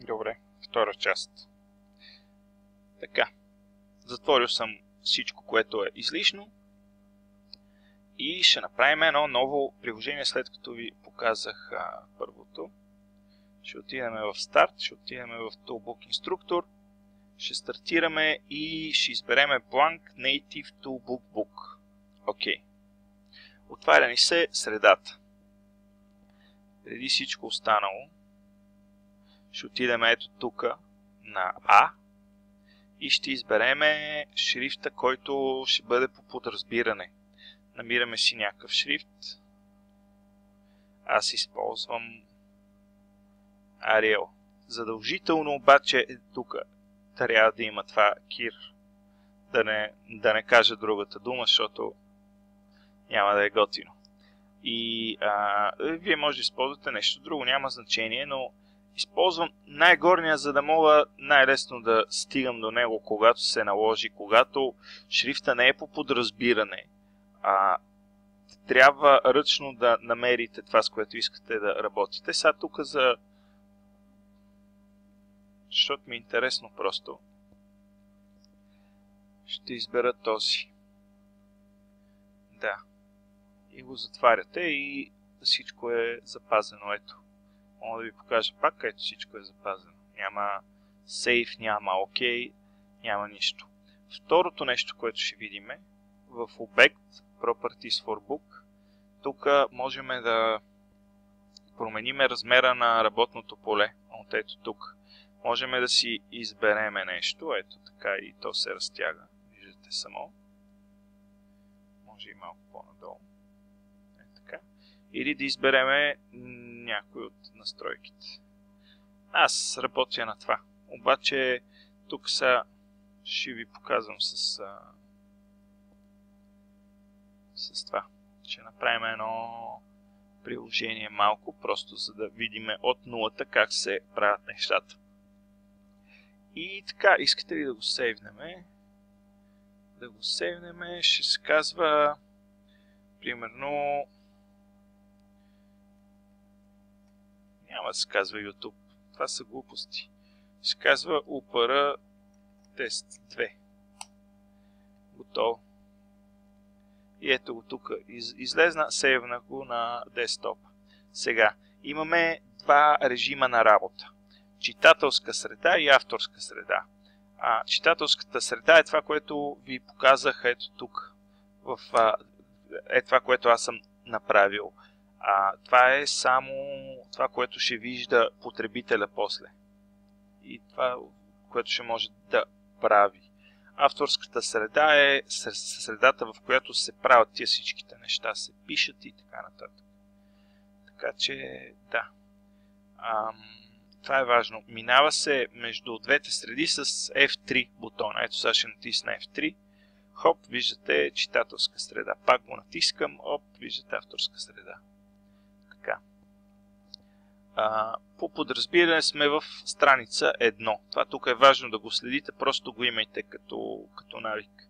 Добре, втора част. Така, затворил съм всичко, което е излишно и ще направим едно ново приложение, след като ви показах първото. Ще отидем в старт, ще отидем в Toolbook Instructor, ще стартираме и ще изберем Blank Native Toolbook Book. Окей. Отваря ни се средата. Преди всичко останало, ще отидем ето тук на A и ще избереме шрифта, който ще бъде по подразбиране. Намираме си някакъв шрифт. Аз използвам Arial. Задължително обаче тук трябва да има това Kir. Да не кажа другата дума, защото няма да е готино. И вие може да използвате нещо друго, няма значение, но използвам най-горния, за да мога най-лесно да стигам до него, когато се наложи, когато шрифта не е по подразбиране. Трябва ръчно да намерите това, с което искате да работите. Сега тук защото ми е интересно просто, ще избера този. Да. И го затваряте и всичко е запазено. Ето. Мога да ви покажа пак, ето всичко е запазено. Няма Save, няма OK, няма нищо. Второто нещо, което ще видим е в Object Properties for Book. Тук можем да променим размера на работното поле. От ето тук. Можем да си избереме нещо. Ето така и то се разтяга. Виждате само. Може и малко по-надолу. Така. Или да избереме някой от настройките. Аз работя на това. Обаче тук ще ви показвам с това. Ще направим едно приложение малко, просто за да видим от нулата как се правят нещата. И така, искате ли да го сейвнеме? Да го сейвнеме, ще се казва примерно няма да се казва YouTube. Това са глупости. Ще се казва UPR Test 2. Готово. И ето го тук. Излезна, сейвна го на десктопа. Сега, имаме два режима на работа. Читателска среда и авторска среда. Читателската среда е това, което ви показах ето тук. Е това, което аз съм направил. Това е само това, което ще вижда потребителя после. И това, което ще може да прави. Авторската среда е средата, в която се правят тия всичките неща, се пишат и така нататък. Така че, да. Това е важно. Минава се между двете среди с F3 бутона. Ето сега ще натисна F3. Хоп, виждате читателска среда. Пак го натискам. Оп, виждате авторска среда. Така. По подразбиране сме в страница 1. Това тук е важно да го следите, просто го имайте като навик.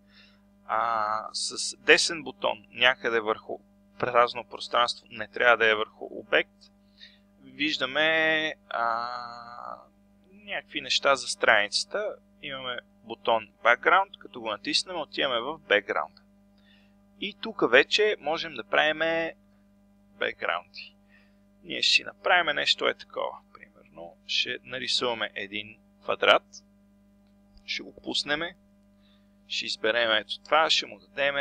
С десен бутон някъде върху празно пространство, не трябва да е върху обект, виждаме някакви неща за страницата. Имаме бутон Background, като го натиснем, отиваме в Background. И тук вече можем да правим бекграунди. Ние ще си направим нещо такова. Примерно ще нарисуваме един квадрат, ще го пуснем, ще изберем ето това, ще му дадем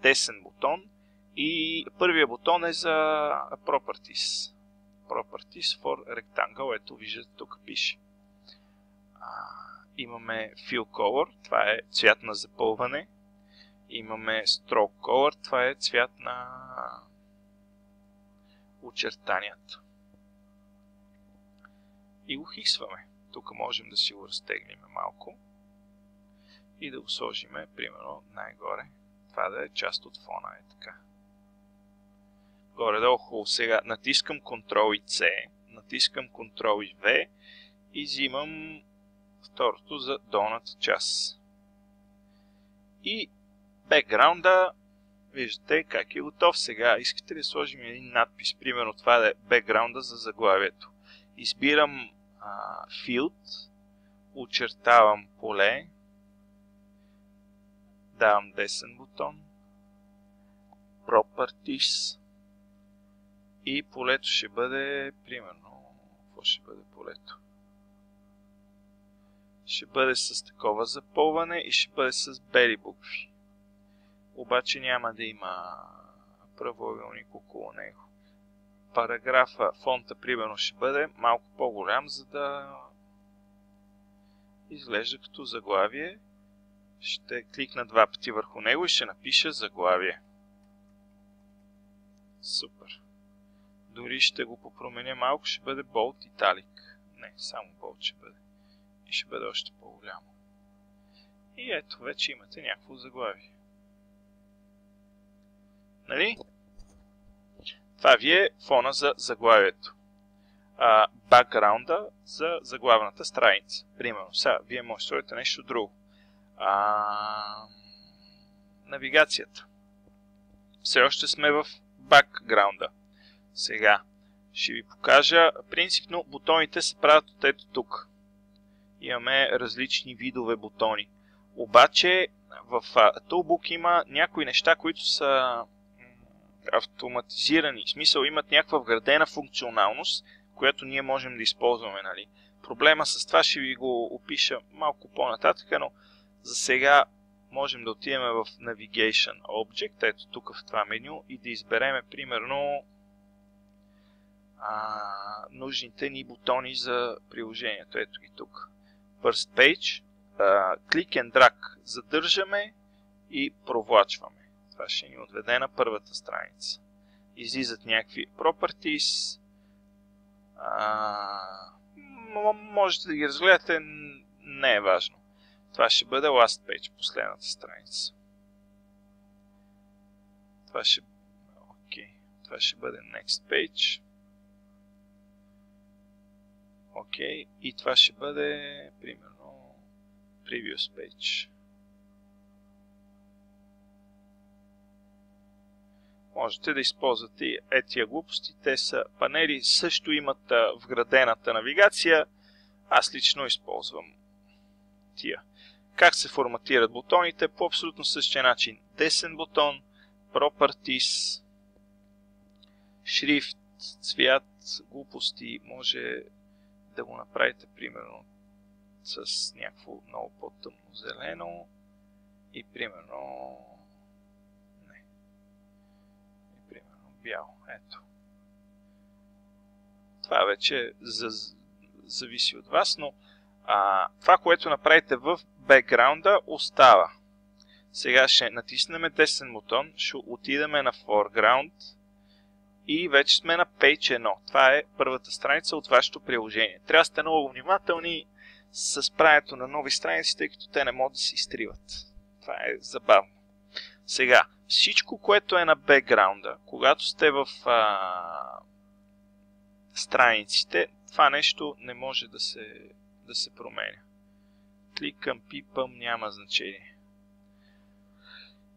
десен бутон и първия бутон е за Properties. Properties for Rectangle, ето виждате тук пише. Имаме Fill Color, това е цвят на запълване. Имаме Stroke Color, това е цвят на очертанията. И го хиксваме. Тук можем да си го разтеглим малко и да го сложим, примерно, най-горе. Това да е част от фона, е така. Горе-долу хубаво. Сега натискам Ctrl и C, натискам Ctrl и V и взимам второто за долната част. И бекграунда, виждате как е готов. Сега искате ли да сложим един надпис, примерно това да е бекграунда за заглавието. Избирам field, очертавам поле, давам десен бутон, Properties и полето ще бъде, примерно, какво ще бъде полето? Ще бъде с такова запълване и ще бъде с бели букви. Обаче няма да има правоъгълник около него. Параграфа, фонта, примерно, ще бъде малко по-голям, за да изглежда като заглавие. Ще кликна два пъти върху него и ще напиша заглавие. Супер. Дори ще го попроменя малко, ще бъде Bold Italic. Не, само Bold ще бъде. И ще бъде още по-голямо. И ето, вече имате някакво заглавие. Нали? Това ви е фона за заглавието. Бакграунда за заглавната страница. Примерно, сега вие може да строите нещо друго. Навигацията. Все още сме в бакграунда. Сега ще ви покажа. Принципно бутоните се правят от ето тук. Имаме различни видове бутони. Обаче в Toolbook има някои неща, които са автоматизирани. В смисъл имат някаква вградена функционалност, която ние можем да използваме. Нали? Проблема с това ще ви го опиша малко по-нататък, но за сега можем да отидем в Navigation Object, ето тук в това меню, и да избереме примерно нужните ни бутони за приложението. Ето ги тук. First Page, Click and Drag задържаме и провлачваме. Това ще ни отведе на първата страница. Излизат някакви Properties. Можете да ги разгледате, не е важно. Това ще бъде Last Page, последната страница. Това ще бъде Next Page. И това ще бъде, примерно, Previous Page. Можете да използвате тия глупости. Те са панели, също имат вградената навигация. Аз лично използвам тия. Как се форматират бутоните? По абсолютно същия начин. Десен бутон, Properties, шрифт, цвят, глупости. Може да го направите примерно с някакво много по-тъмно зелено и примерно бяло. Ето. Това вече зависи от вас, но това, което направите в бекграунда, остава. Сега ще натиснем десен бутон, ще отидем на Foreground и вече сме на Page 1. Това е първата страница от вашето приложение. Трябва да сте много внимателни с правенето на нови страници, тъй като те не могат да се изтриват. Това е забавно. Сега, всичко, което е на бекграунда, когато сте в страниците, това нещо не може да се променя. Кликам, пипам, няма значение.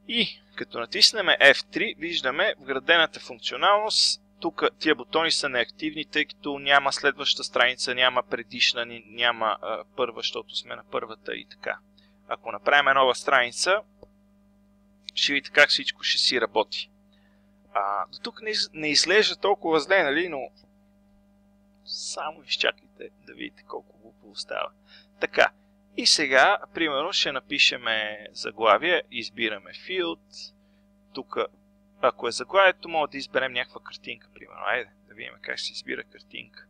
И като натиснем F3, виждаме вградената функционалност. Тук тия бутони са неактивни, тъй като няма следваща страница, няма предишна, няма първа, защото сме на първата и така. Ако направим нова страница, ще видите как всичко ще си работи. До тук не изглежда толкова зле, нали, но само изчакайте да видите колко глупо остава. Така, и сега, примерно, ще напишем заглавие, избираме Field. Тук, ако е заглавието, може да изберем някаква картинка, примерно. Айде, да видим как се избира картинка.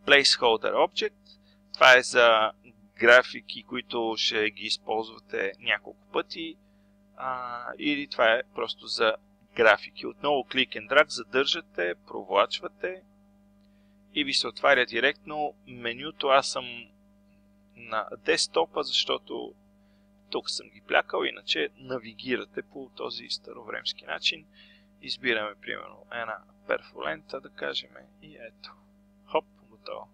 Placeholder Object. Това е за графики, които ще ги използвате няколко пъти. Или това е просто за графики. Отново Click and Drag, задържате, провлачвате и ви се отваря директно менюто. Аз съм на десктопа, защото тук съм ги плякал, иначе навигирате по този старовремски начин. Избираме примерно една перфолента, да кажем, и ето. Хоп, готово.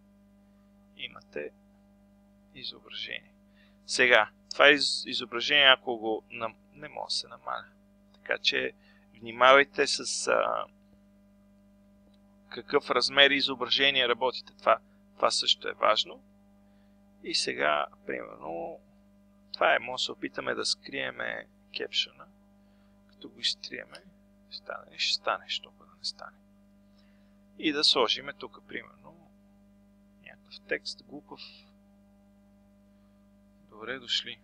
Имате изображение. Сега, това изображение, ако го не може да се намаля. Така че внимавайте с какъв размер изображение работите. Това Това също е важно. И сега, примерно, това е, може да се опитаме да скриеме кепшъна. Като го изтриеме, ще стане, що да не стане. И да сложиме тук, примерно, някакъв текст, глупав. Добре дошли.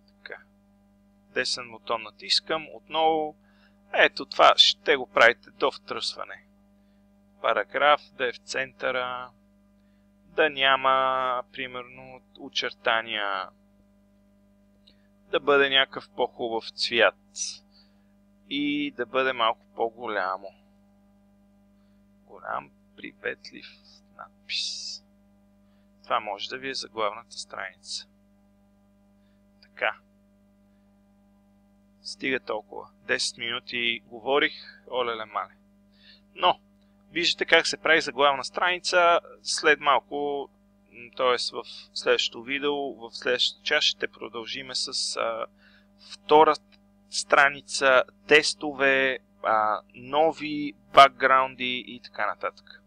Така. Десен бутон натискам. Отново. Ето това ще го правите до втръсване. Параграф да е в центъра. Да няма, примерно, очертания. Да бъде някакъв по-хубав цвят. И да бъде малко по-голямо. Голям, приветлив надпис. Това може да ви е за главната страница. Така. Стига толкова. 10 минути говорих, олеле мале. Но, виждате как се прави за главна страница. След малко, т.е. в следващото видео, в следващата част ще продължиме с втора страница, тестове, нови бакграунди и така нататък.